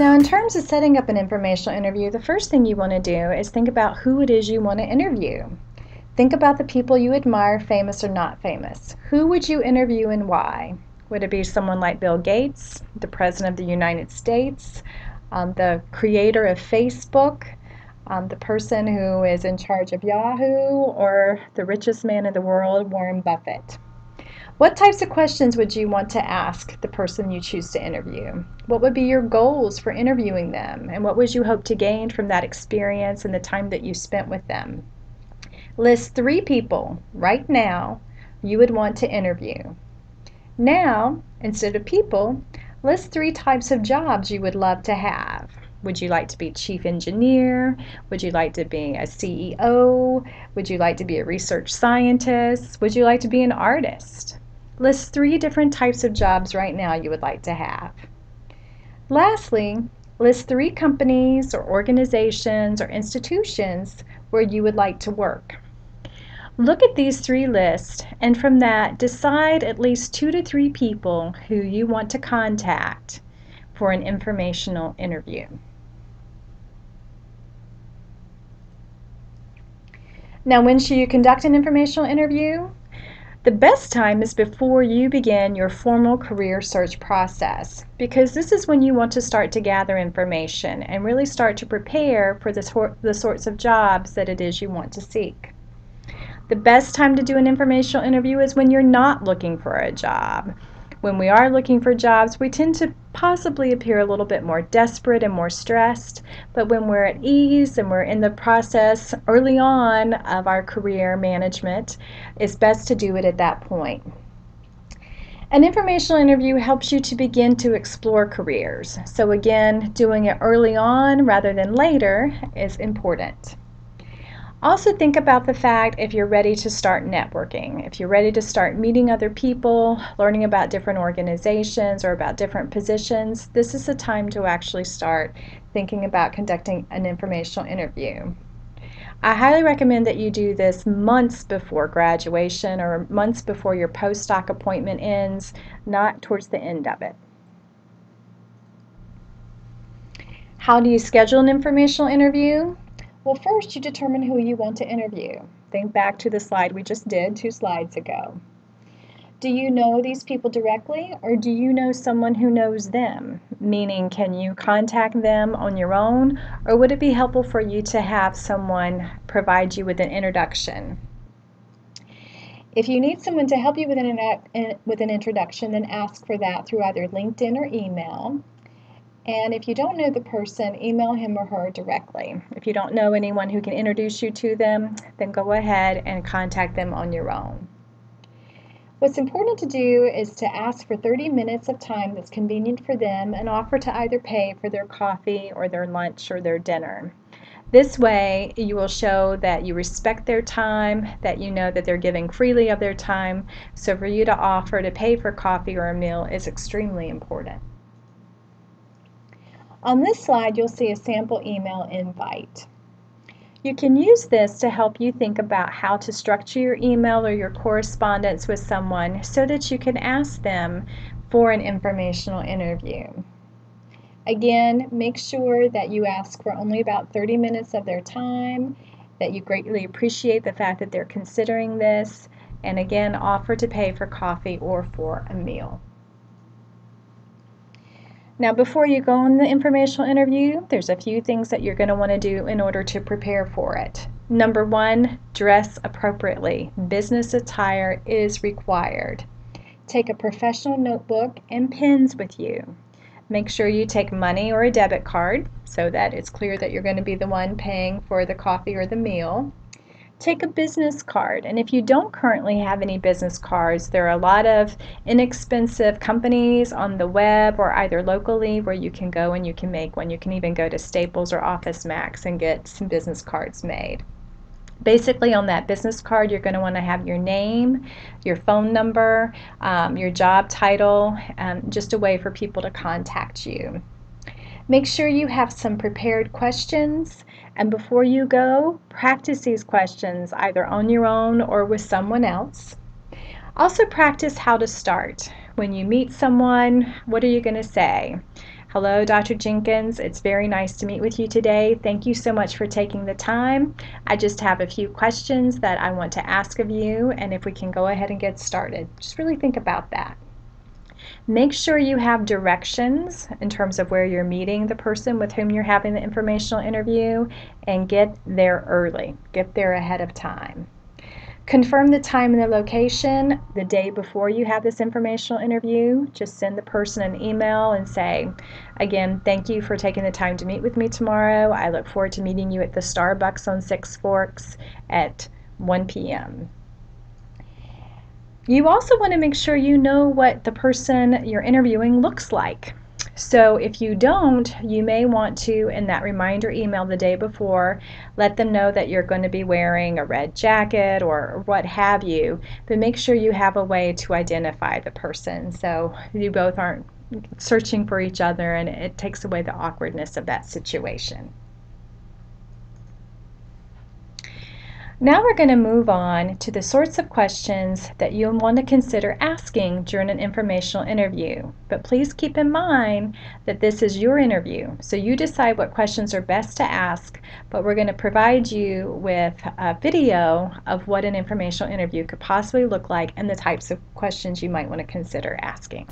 Now, in terms of setting up an informational interview, the first thing you want to do is think about who it is you want to interview. Think about the people you admire, famous or not famous. Who would you interview and why? Would it be someone like Bill Gates, the President of the United States, the creator of Facebook, the person who is in charge of Yahoo, or the richest man in the world, Warren Buffett? What types of questions would you want to ask the person you choose to interview? What would be your goals for interviewing them? And what would you hope to gain from that experience and the time that you spent with them? List 3 people right now you would want to interview. Now, instead of people, list 3 types of jobs you would love to have. Would you like to be chief engineer? Would you like to be a CEO? Would you like to be a research scientist? Would you like to be an artist? List 3 different types of jobs right now you would like to have. Lastly, list 3 companies or organizations or institutions where you would like to work. Look at these 3 lists, and from that, decide at least 2 to 3 people who you want to contact for an informational interview. Now, when should you conduct an informational interview? The best time is before you begin your formal career search process, because this is when you want to start to gather information and really start to prepare for the sorts of jobs that it is you want to seek. The best time to do an informational interview is when you're not looking for a job. When we are looking for jobs, we tend to possibly appear a little bit more desperate and more stressed, but when we're at ease and we're in the process early on of our career management, it's best to do it at that point. An informational interview helps you to begin to explore careers. So again, doing it early on rather than later is important. Also think about the fact if you're ready to start networking, if you're ready to start meeting other people, learning about different organizations or about different positions, this is the time to actually start thinking about conducting an informational interview. I highly recommend that you do this months before graduation or months before your postdoc appointment ends, not towards the end of it. How do you schedule an informational interview? Well, first you determine who you want to interview. Think back to the slide we just did 2 slides ago. Do you know these people directly, or do you know someone who knows them? Meaning, can you contact them on your own, or would it be helpful for you to have someone provide you with an introduction? If you need someone to help you with an introduction, then ask for that through either LinkedIn or email. And if you don't know the person, email him or her directly. If you don't know anyone who can introduce you to them, then go ahead and contact them on your own. What's important to do is to ask for 30 minutes of time that's convenient for them and offer to either pay for their coffee or their lunch or their dinner. This way, you will show that you respect their time, that you know that they're giving freely of their time. So for you to offer to pay for coffee or a meal is extremely important. On this slide, you'll see a sample email invite. You can use this to help you think about how to structure your email or your correspondence with someone so that you can ask them for an informational interview. Again, make sure that you ask for only about 30 minutes of their time, that you greatly appreciate the fact that they're considering this, and again, offer to pay for coffee or for a meal. Now, before you go on the informational interview, there's a few things that you're going to want to do in order to prepare for it. Number 1, dress appropriately. Business attire is required. Take a professional notebook and pens with you. Make sure you take money or a debit card so that it's clear that you're going to be the one paying for the coffee or the meal. Take a business card, and if you don't currently have any business cards, there are a lot of inexpensive companies on the web or either locally where you can go and you can make one. You can even go to Staples or Office Max and get some business cards made. Basically, on that business card, you're going to want to have your name, your phone number, your job title, just a way for people to contact you. Make sure you have some prepared questions, and before you go, practice these questions either on your own or with someone else. Also practice how to start. When you meet someone, what are you going to say? Hello, Dr. Jenkins. It's very nice to meet with you today. Thank you so much for taking the time. I just have a few questions that I want to ask of you, and if we can go ahead and get started, just really think about that. Make sure you have directions in terms of where you're meeting the person with whom you're having the informational interview, and get there early. Get there ahead of time. Confirm the time and the location the day before you have this informational interview. Just send the person an email and say, again, thank you for taking the time to meet with me tomorrow. I look forward to meeting you at the Starbucks on Six Forks at 1 p.m. You also want to make sure you know what the person you're interviewing looks like. So if you don't, you may want to, in that reminder email the day before, let them know that you're going to be wearing a red jacket or what have you, but make sure you have a way to identify the person so you both aren't searching for each other and it takes away the awkwardness of that situation. Now we're going to move on to the sorts of questions that you'll want to consider asking during an informational interview. But please keep in mind that this is your interview, so you decide what questions are best to ask, but we're going to provide you with a video of what an informational interview could possibly look like and the types of questions you might want to consider asking.